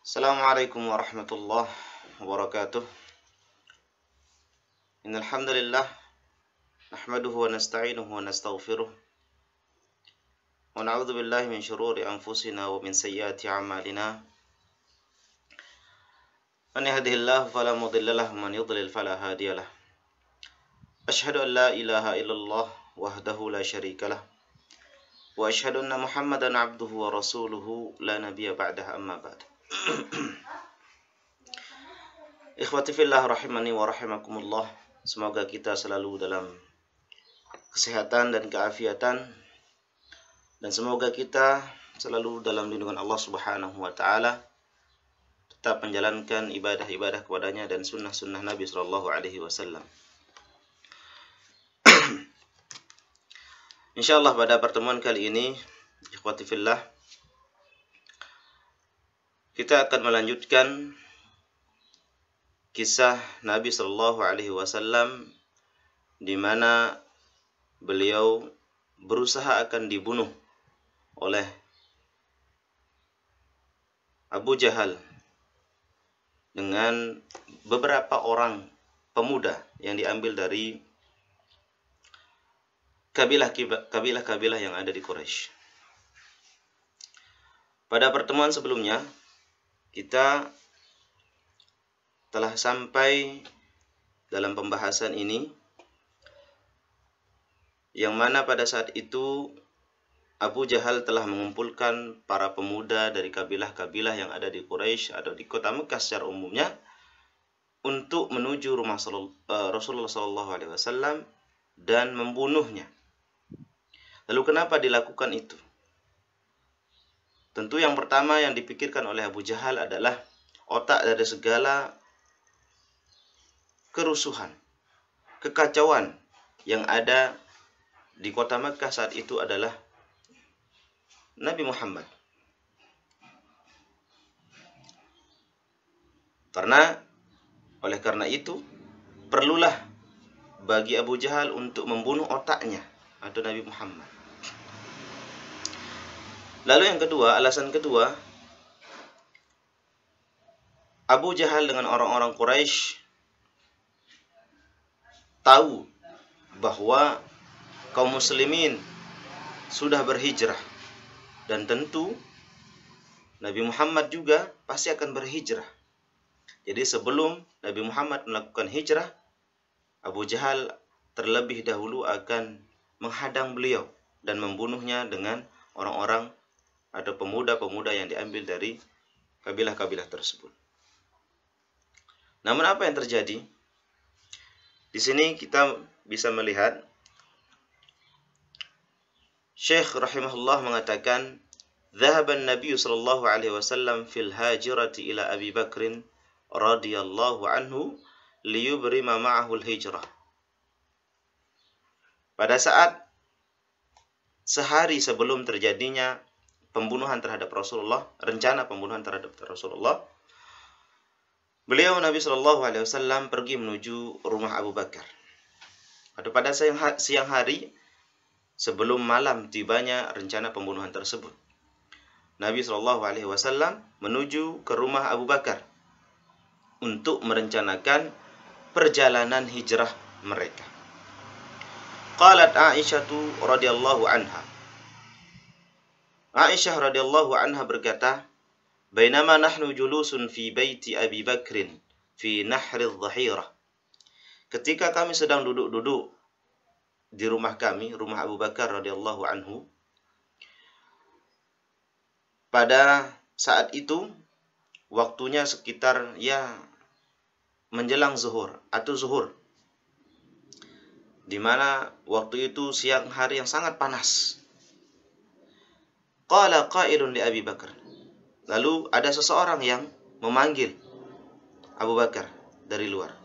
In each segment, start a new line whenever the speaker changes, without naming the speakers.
Assalamualaikum warahmatullahi wabarakatuh. Innal hamdalillah nahmaduhu wa nasta'inuhu wa nastaghfiruh wa na'udzu billahi min shururi anfusina wa min sayyiati a'malina. Man yahdihillahu fala mudilla lahu wa man yudlil fala hadiyalah. Asyhadu an la ilaha illallah wahdahu la syarikalah wa asyhadu anna Muhammadan 'abduhu wa rasuluhu la nabiyya ba'dahu amma ba'd. Ikhwati fillah rahimani wa rahimakumullah. Semoga kita selalu dalam kesehatan dan keafiatan, dan semoga kita selalu dalam lindungan Allah Subhanahu wa taala, tetap menjalankan ibadah-ibadah kepadanya dan sunnah-sunnah Nabi sallallahu alaihi wasallam. Insyaallah pada pertemuan kali ini, ikhwati fillah, kita akan melanjutkan kisah Nabi sallallahu alaihi wasallam di mana beliau berusaha akan dibunuh oleh Abu Jahal dengan beberapa orang pemuda yang diambil dari kabilah-kabilah yang ada di Quraisy. Pada pertemuan sebelumnya kita telah sampai dalam pembahasan ini, yang mana pada saat itu Abu Jahal telah mengumpulkan para pemuda dari kabilah-kabilah yang ada di Quraisy atau di kota Mekah secara umumnya untuk menuju rumah Rasulullah SAW dan membunuhnya. Lalu kenapa dilakukan itu? Tentu yang pertama yang dipikirkan oleh Abu Jahal adalah otak dari segala kerusuhan, kekacauan yang ada di kota Mekah saat itu adalah Nabi Muhammad. Oleh karena itu, perlulah bagi Abu Jahal untuk membunuh otaknya atau Nabi Muhammad. Lalu yang kedua, alasan kedua, Abu Jahal dengan orang-orang Quraisy tahu bahwa kaum muslimin sudah berhijrah, dan tentu Nabi Muhammad juga pasti akan berhijrah. Jadi sebelum Nabi Muhammad melakukan hijrah, Abu Jahal terlebih dahulu akan menghadang beliau dan membunuhnya dengan orang-orang atau pemuda-pemuda yang diambil dari kabilah-kabilah tersebut. Namun apa yang terjadi? Di sini kita bisa melihat Syekh rahimahullah mengatakan, "Dhahaban Nabi sallallahu alaihi wasallam fil hajirati ila Abi Bakrin radhiyallahu anhu liyubrima ma'ahu al-hijrah." Pada saat sehari sebelum terjadinya pembunuhan terhadap Rasulullah, rencana pembunuhan terhadap Rasulullah, beliau Nabi Shallallahu Alaihi Wasallam pergi menuju rumah Abu Bakar. Atau pada siang hari sebelum malam tibanya rencana pembunuhan tersebut, Nabi Shallallahu Alaihi Wasallam menuju ke rumah Abu Bakar untuk merencanakan perjalanan hijrah mereka. Qalat Aisyah radhiyallahu anha. Aisyah radhiyallahu anha berkata, "Bainama nahnu julusun fi baiti Abi Bakrin fi nahri adh-dhahirah." Ketika kami sedang duduk-duduk di rumah kami, rumah Abu Bakar radhiyallahu anhu, pada saat itu waktunya sekitar menjelang zuhur atau zuhur, di mana waktu itu siang hari yang sangat panas. Qala qailun li Abi Bakar. Lalu ada seseorang yang memanggil Abu Bakar dari luar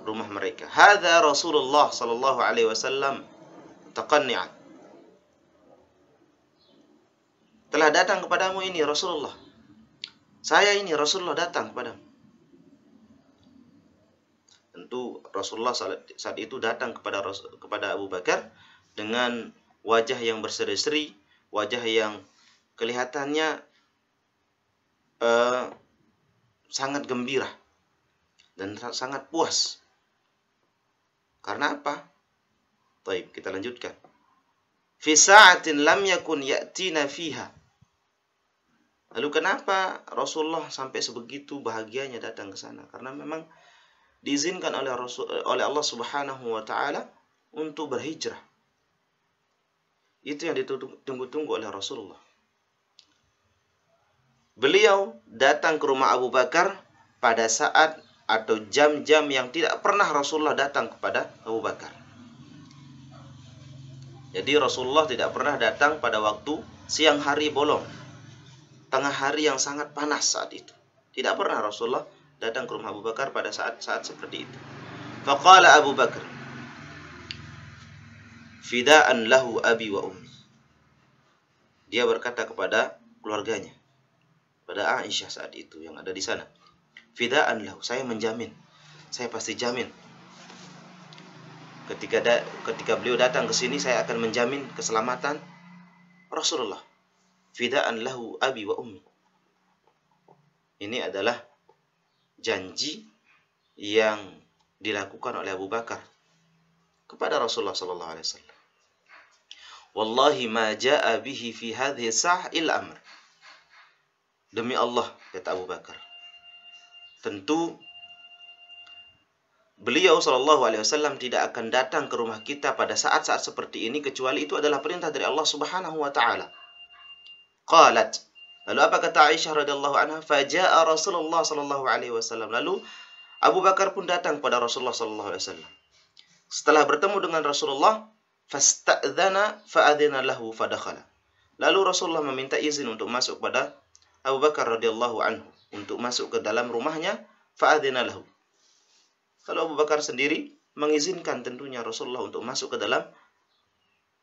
rumah mereka. Hadza Rasulullah sallallahu alaihi wasallam taqanni'an. Telah datang kepadamu ini Rasulullah. Saya ini Rasulullah datang kepadamu. Tentu Rasulullah saat itu datang kepada Abu Bakar dengan wajah yang berseri-seri, wajah yang kelihatannya sangat gembira dan sangat puas. Karena apa? Baik, kita lanjutkan. Fi sa'atin lam yakun ya'tina fiha. Lalu kenapa Rasulullah sampai sebegitu bahagianya datang ke sana? Karena memang diizinkan oleh Allah Subhanahu wa taala untuk berhijrah. Itu yang ditunggu-tunggu oleh Rasulullah. Beliau datang ke rumah Abu Bakar pada saat atau jam-jam yang tidak pernah Rasulullah datang kepada Abu Bakar. Jadi Rasulullah tidak pernah datang pada waktu siang hari bolong, tengah hari yang sangat panas saat itu. Tidak pernah Rasulullah datang ke rumah Abu Bakar pada saat seperti itu. Faqala Abu Bakar, fida'an lahu abi wa ummi. Dia berkata kepada keluarganya, pada Aisyah saat itu yang ada di sana, fida'an lahu, saya menjamin, saya pasti jamin. Ketika beliau datang ke sini, saya akan menjamin keselamatan Rasulullah. Fida'an lahu abi wa ummi. Ini adalah janji yang dilakukan oleh Abu Bakar kepada Rasulullah sallallahu alaihi wasallam. Wallahi ma jaa bihi fi hadhihi sa'ah illa amr. Demi Allah, kata Abu Bakar, tentu beliau sallallahu alaihi wasallam tidak akan datang ke rumah kita pada saat-saat seperti ini kecuali itu adalah perintah dari Allah Subhanahu wa taala. Qalat, lalu apa kata Aisyah radhiyallahu anha? Faja'a Rasulullah sallallahu alaihi wasallam. Lalu Abu Bakar pun datang pada Rasulullah sallallahu alaihi wasallam. Setelah bertemu dengan Rasulullah, fasta'dzana fa'adzina lahu fadakhala. Lalu Rasulullah meminta izin untuk masuk pada Abu Bakar radhiyallahu anhu untuk masuk ke dalam rumahnya, fa'adzina lahu. Lalu Abu Bakar sendiri mengizinkan tentunya Rasulullah untuk masuk ke dalam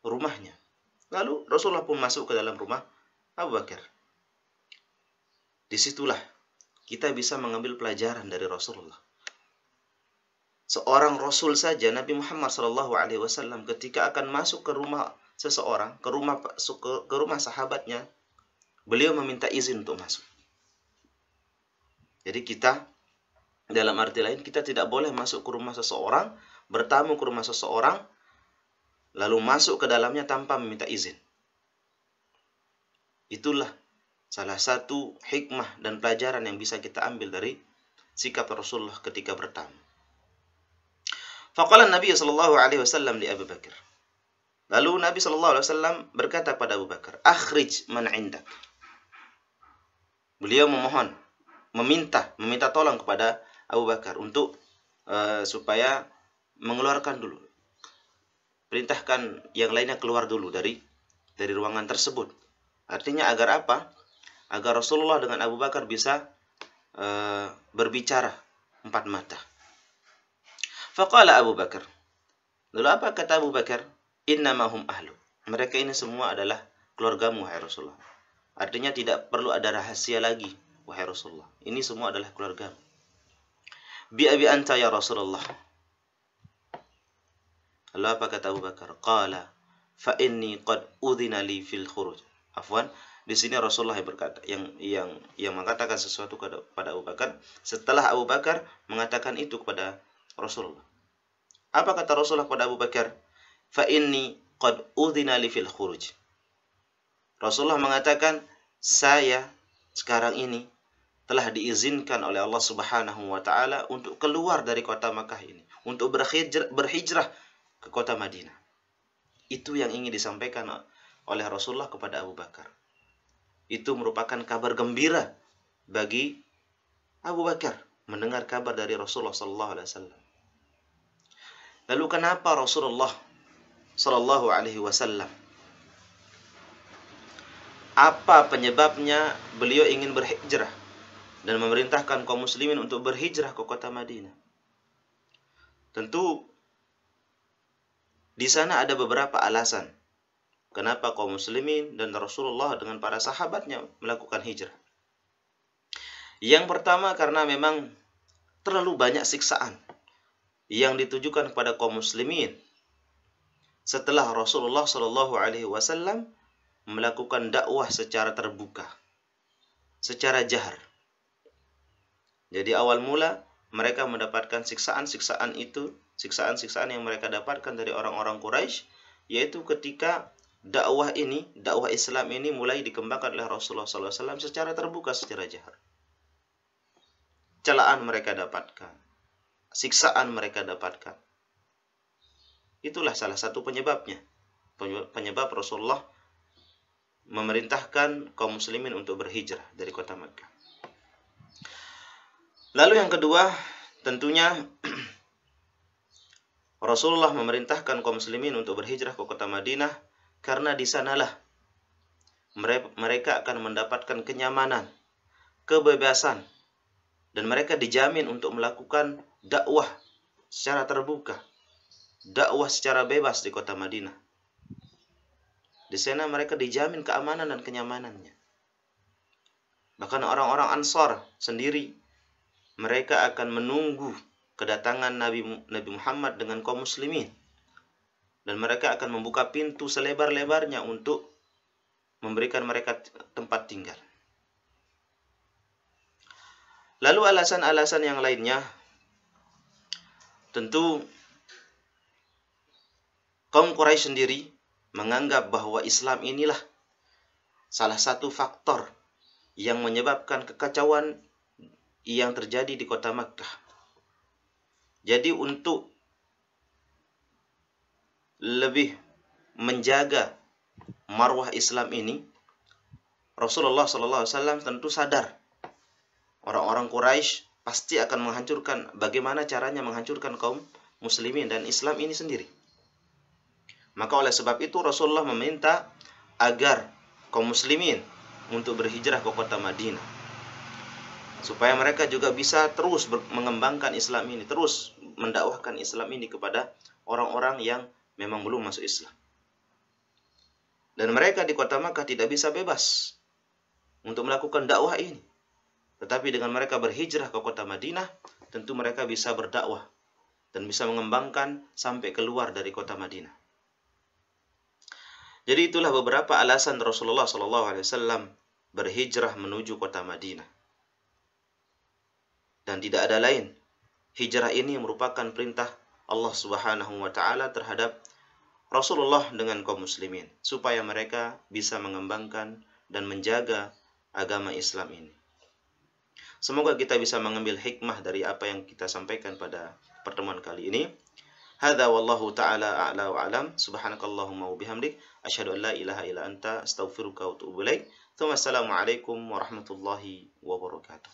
rumahnya. Lalu Rasulullah pun masuk ke dalam rumah Abu Bakar. Disitulah kita bisa mengambil pelajaran dari Rasulullah. Seorang Rasul saja, Nabi Muhammad SAW, ketika akan masuk ke rumah seseorang, ke rumah sahabatnya, beliau meminta izin untuk masuk. Jadi kita, dalam arti lain, kita tidak boleh masuk ke rumah seseorang, bertamu ke rumah seseorang, lalu masuk ke dalamnya tanpa meminta izin. Itulah salah satu hikmah dan pelajaran yang bisa kita ambil dari sikap Rasulullah ketika bertamu. Faqala Nabi sallallahu alaihi wasallam li Abu Bakar. Lalu Nabi sallallahu alaihi wasallam berkata kepada Abu Bakar, "Akhrij man 'indak." Beliau meminta tolong kepada Abu Bakar untuk supaya mengeluarkan dulu. Perintahkan yang lainnya keluar dulu dari ruangan tersebut. Artinya agar apa? Agar Rasulullah dengan Abu Bakar bisa berbicara empat mata. Faqala Abu Bakar. Lalu apa kata Abu Bakar? Innama hum ahlu. Mereka ini semua adalah keluargamu, wahai Rasulullah. Artinya tidak perlu ada rahasia lagi, wahai Rasulullah. Ini semua adalah keluargamu. Bi abi anta ya Rasulullah. Lalu apa kata Abu Bakar? Qala fa inni qad udhina li fil khuruj. Afwan, di sini Rasulullah yang berkata, yang mengatakan sesuatu kepada Abu Bakar setelah Abu Bakar mengatakan itu kepada Rasulullah. Apa kata Rasulullah kepada Abu Bakar? Fa inni qad udhina li fil khuruj. Rasulullah mengatakan, saya sekarang ini telah diizinkan oleh Allah Subhanahu wa taala untuk keluar dari kota Makkah ini, untuk berhijrah ke kota Madinah. Itu yang ingin disampaikan oleh Rasulullah kepada Abu Bakar. Itu merupakan kabar gembira bagi Abu Bakar mendengar kabar dari Rasulullah sallallahu alaihi wasallam. Lalu kenapa Rasulullah sallallahu alaihi wasallam, apa penyebabnya beliau ingin berhijrah dan memerintahkan kaum muslimin untuk berhijrah ke kota Madinah? Tentu di sana ada beberapa alasan kenapa kaum muslimin dan Rasulullah dengan para sahabatnya melakukan hijrah. Yang pertama, karena memang terlalu banyak siksaan yang ditujukan kepada kaum muslimin setelah Rasulullah Shallallahu Alaihi Wasallam melakukan dakwah secara terbuka. secara jahar. Jadi awal mula mereka mendapatkan siksaan-siksaan itu, siksaan-siksaan yang mereka dapatkan dari orang-orang Quraisy, yaitu ketika dakwah Islam ini mulai dikembangkan oleh Rasulullah SAW secara terbuka, secara jahar. Celaan mereka dapatkan, siksaan mereka dapatkan. Itulah salah satu penyebabnya. Penyebab Rasulullah memerintahkan kaum muslimin untuk berhijrah dari kota Makkah. Lalu yang kedua, tentunya Rasulullah memerintahkan kaum muslimin untuk berhijrah ke kota Madinah karena di sanalah mereka akan mendapatkan kenyamanan, kebebasan, dan mereka dijamin untuk melakukan dakwah secara terbuka, dakwah secara bebas di kota Madinah. Di sana mereka dijamin keamanan dan kenyamanannya. Bahkan orang-orang Ansar sendiri, mereka akan menunggu kedatangan Nabi Muhammad dengan kaum muslimin. Dan mereka akan membuka pintu selebar-lebarnya untuk memberikan mereka tempat tinggal. Lalu alasan-alasan yang lainnya, tentu kaum Quraisy sendiri menganggap bahwa Islam inilah salah satu faktor yang menyebabkan kekacauan yang terjadi di kota Makkah. Jadi untuk lebih menjaga marwah Islam ini, Rasulullah SAW tentu sadar orang-orang Quraisy pasti akan menghancurkan, bagaimana caranya menghancurkan kaum muslimin dan Islam ini sendiri. Maka oleh sebab itu Rasulullah meminta agar kaum muslimin untuk berhijrah ke kota Madinah, supaya mereka juga bisa terus mengembangkan Islam ini, terus mendakwahkan Islam ini kepada orang-orang yang memang belum masuk Islam. Dan mereka di kota Makkah tidak bisa bebas untuk melakukan dakwah ini. Tetapi dengan mereka berhijrah ke kota Madinah, tentu mereka bisa berdakwah dan bisa mengembangkan sampai keluar dari kota Madinah. Jadi itulah beberapa alasan Rasulullah SAW berhijrah menuju kota Madinah. Dan tidak ada lain. Hijrah ini merupakan perintah Allah Subhanahu wa taala terhadap Rasulullah dengan kaum muslimin, supaya mereka bisa mengembangkan dan menjaga agama Islam ini. Semoga kita bisa mengambil hikmah dari apa yang kita sampaikan pada pertemuan kali ini. Hadza wallahu taala a'la wa a'lam. Subhanakallahumma wa bihamdik asyhadu an la ilaha illa anta astaghfiruka wa atubu ilaik. Assalamualaikum warahmatullahi wabarakatuh.